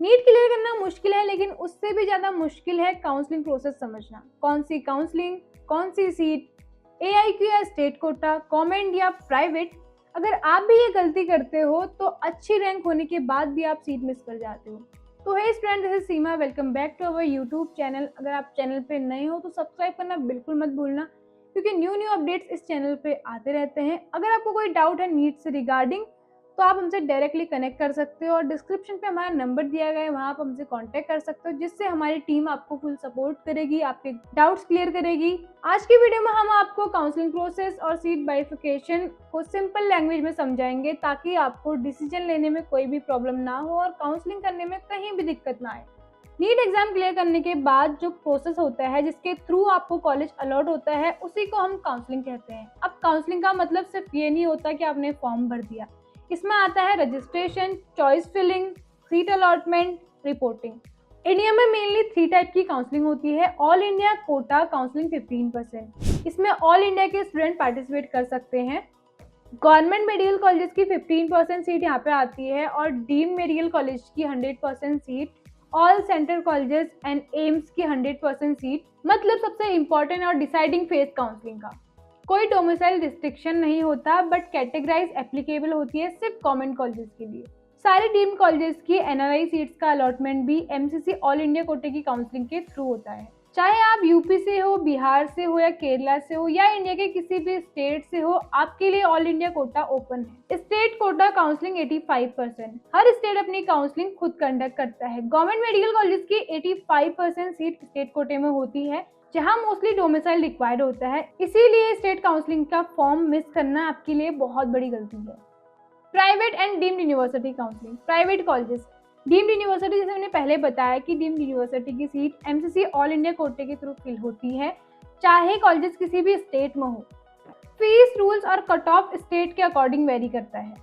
NEET clear करना मुश्किल है, लेकिन उससे भी ज़्यादा मुश्किल है काउंसलिंग प्रोसेस समझना। कौन सी काउंसलिंग, कौन सी सीट, AIQ या स्टेट कोटा, गवर्नमेंट या प्राइवेट। अगर आप भी ये गलती करते हो तो अच्छी रैंक होने के बाद भी आप सीट मिस कर जाते हो। तो hey student, this is Seema, welcome back to our YouTube channel. अगर आप चैनल पे नए हो तो सब्सक्राइब करना बिल्कुल मत भूलना, क्योंकि न्यू अपडेट्स इस चैनल पे आते रहते हैं। अगर आपको कोई डाउट है नीट से रिगार्डिंग, तो आप हमसे डायरेक्टली कनेक्ट कर सकते हो और डिस्क्रिप्शन पे हमारा नंबर दिया गया है, वहाँ आप हमसे कांटेक्ट कर सकते हो, जिससे हमारी टीम आपको फुल सपोर्ट करेगी, आपके डाउट्स क्लियर करेगी। आज की वीडियो में हम आपको काउंसलिंग प्रोसेस और सीट बाइफिकेशन को सिंपल लैंग्वेज में समझाएंगे, ताकि आपको डिसीजन लेने में कोई भी प्रॉब्लम ना हो और काउंसलिंग करने में कहीं भी दिक्कत ना आए। नीट एग्जाम क्लियर करने के बाद जो प्रोसेस होता है, जिसके थ्रू आपको कॉलेज अलॉट होता है, उसी को हम काउंसलिंग कहते हैं। अब काउंसलिंग का मतलब सिर्फ ये नहीं होता कि आपने फॉर्म भर दिया। इसमें आता है registration, choice filling, seat allotment, reporting. India में मेनली 3 टाइप की काउंसलिंग होती है। ऑल इंडिया कोटा काउंसलिंग 15%, इसमें ऑल इंडिया के स्टूडेंट पार्टिसिपेट कर सकते हैं। गवर्नमेंट मेडिकल कॉलेज की 15% सीट यहाँ पे आती है और डीम्ड मेडिकल कॉलेज की 100% seat, all central colleges and AIIMS की 100% सीट। मतलब सबसे इम्पोर्टेंट और डिसाइडिंग फेज काउंसलिंग का कोई डोमिसाइल रिस्ट्रिक्शन नहीं होता, बट कैटेगराइज एप्लीकेबल होती है सिर्फ गवर्नमेंट कॉलेजेस के लिए। सारे डीम्ड कॉलेजेस की NRI सीट्स का अलॉटमेंट भी MCC ऑल इंडिया कोटे की काउंसलिंग के थ्रू होता है। चाहे आप यूपी से हो, बिहार से हो या केरला से हो या इंडिया के किसी भी स्टेट से हो, आपके लिए ऑल इंडिया कोटा ओपन है। स्टेट कोटा काउंसलिंग 85%, हर स्टेट अपनी काउंसलिंग खुद कंडक्ट करता है। गवर्नमेंट मेडिकल कॉलेज की 85% सीट स्टेट कोटे में होती है, जहां मोस्टली डोमिसाइल रिक्वायर्ड होता है। इसीलिए स्टेट काउंसलिंग का फॉर्म मिस करना आपके लिए बहुत बड़ी गलती है। Private and deemed university counselling. Private colleges, deemed university, जैसे मैंने पहले बताया कि डीम्ड यूनिवर्सिटी की सीट MCC ऑल इंडिया कोटे के थ्रू फिल होती है, चाहे कॉलेजेस किसी भी स्टेट में हो। फीस, रूल्स और कट ऑफ स्टेट के अकॉर्डिंग वेरी करता है।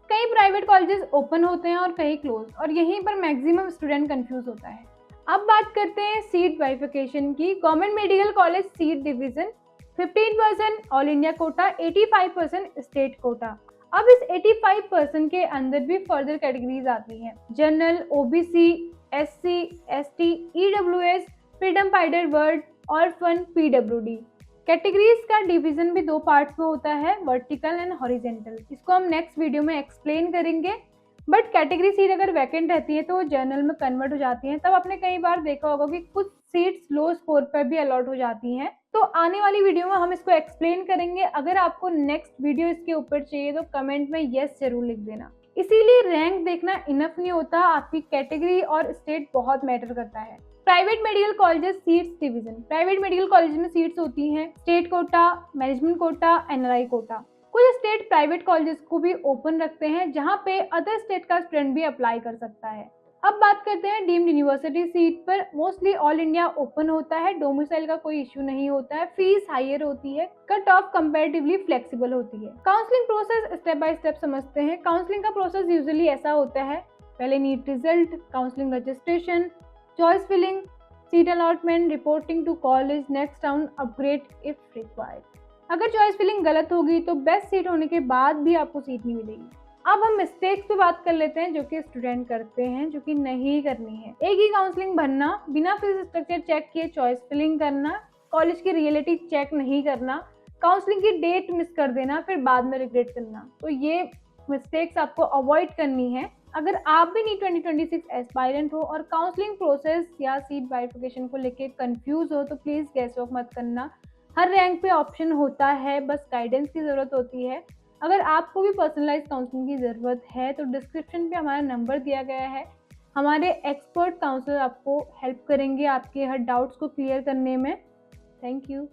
कई प्राइवेट कॉलेजेस ओपन होते हैं और कई क्लोज, और यहीं पर मैक्सिमम स्टूडेंट कंफ्यूज होता है। अब बात करते हैं सीट बाइफिकेशन की। Government medical college seat division 15% all India Kota, 85% state quota. अब इस 85% के अंदर भी फर्दर कैटेगरीज आती हैं। General, OBC, SC, ST, EWS, freedom fighter, word, orphan, PWD। Categories का डिवीजन भी 2 पार्ट्स में होता है, वर्टिकल एंड हॉरिजेंटल। इसको हम नेक्स्ट वीडियो में एक्सप्लेन करेंगे। बट कैटेगरी सीट अगर वैकेंट रहती है तो वो जनरल में कन्वर्ट हो जाती हैं। तब आपने कई बार देखा होगा कि कुछ सीट्स लो स्कोर पर भी अलॉट हो जाती हैं। तो आने वाली वीडियो में हम इसको एक्सप्लेन करेंगे। अगर आपको नेक्स्ट वीडियो इसके ऊपर चाहिए तो कमेंट में यस जरूर लिख देना। इसीलिए रैंक देखना इनफ नहीं होता, आपकी कैटेगरी और स्टेट बहुत मैटर करता है। Private medical colleges seats division. Private medical college में सीट्स होती हैं state quota, management quota, NRI quota. कुछ स्टेट प्राइवेट कॉलेजेस को भी ओपन रखते हैं, जहां पे अदर स्टेट का स्टूडेंट भी अप्लाई कर सकता है। अब बात करते हैं डीम्ड यूनिवर्सिटी सीट पर। मोस्टली ऑल इंडिया ओपन होता है, डोमिसाइल का कोई इश्यू नहीं होता है, फीस हायर होती है, कट ऑफ कंपैरेटिवली फ्लेक्सिबल होती है। Counselling process step by step समझते हैं। काउंसलिंग का प्रोसेस यूजुअली ऐसा होता है, पहले NEET result, counselling registration, choice filling, seat allotment, reporting to college, next round upgrade if required. अगर चॉइस फिलिंग गलत होगी तो बेस्ट सीट होने के बाद भी आपको सीट नहीं मिलेगी। अब हम मिस्टेक्स पे बात कर लेते हैं जो कि स्टूडेंट करते हैं, जो कि नहीं करनी है। एक ही काउंसलिंग भरना, बिना फीस स्ट्रक्चर चेक किए चॉइस फिलिंग करना, कॉलेज की रियलिटी चेक नहीं करना, काउंसलिंग की डेट मिस कर देना, फिर बाद में रिग्रेट करना। तो ये मिस्टेक्स आपको अवॉइड करनी है। अगर आप भी नीट 2026 एस्पायरेंट हो और काउंसलिंग प्रोसेस या सीट बाइफिकेशन को लेके कंफ्यूज हो, तो प्लीज गैस वॉक मत करना। हर रैंक पे ऑप्शन होता है, बस गाइडेंस की ज़रूरत होती है। अगर आपको भी पर्सनलाइज काउंसलिंग की ज़रूरत है तो डिस्क्रिप्शन पे हमारा नंबर दिया गया है। हमारे एक्सपर्ट काउंसलर आपको हेल्प करेंगे आपके हर डाउट्स को क्लियर करने में। Thank you.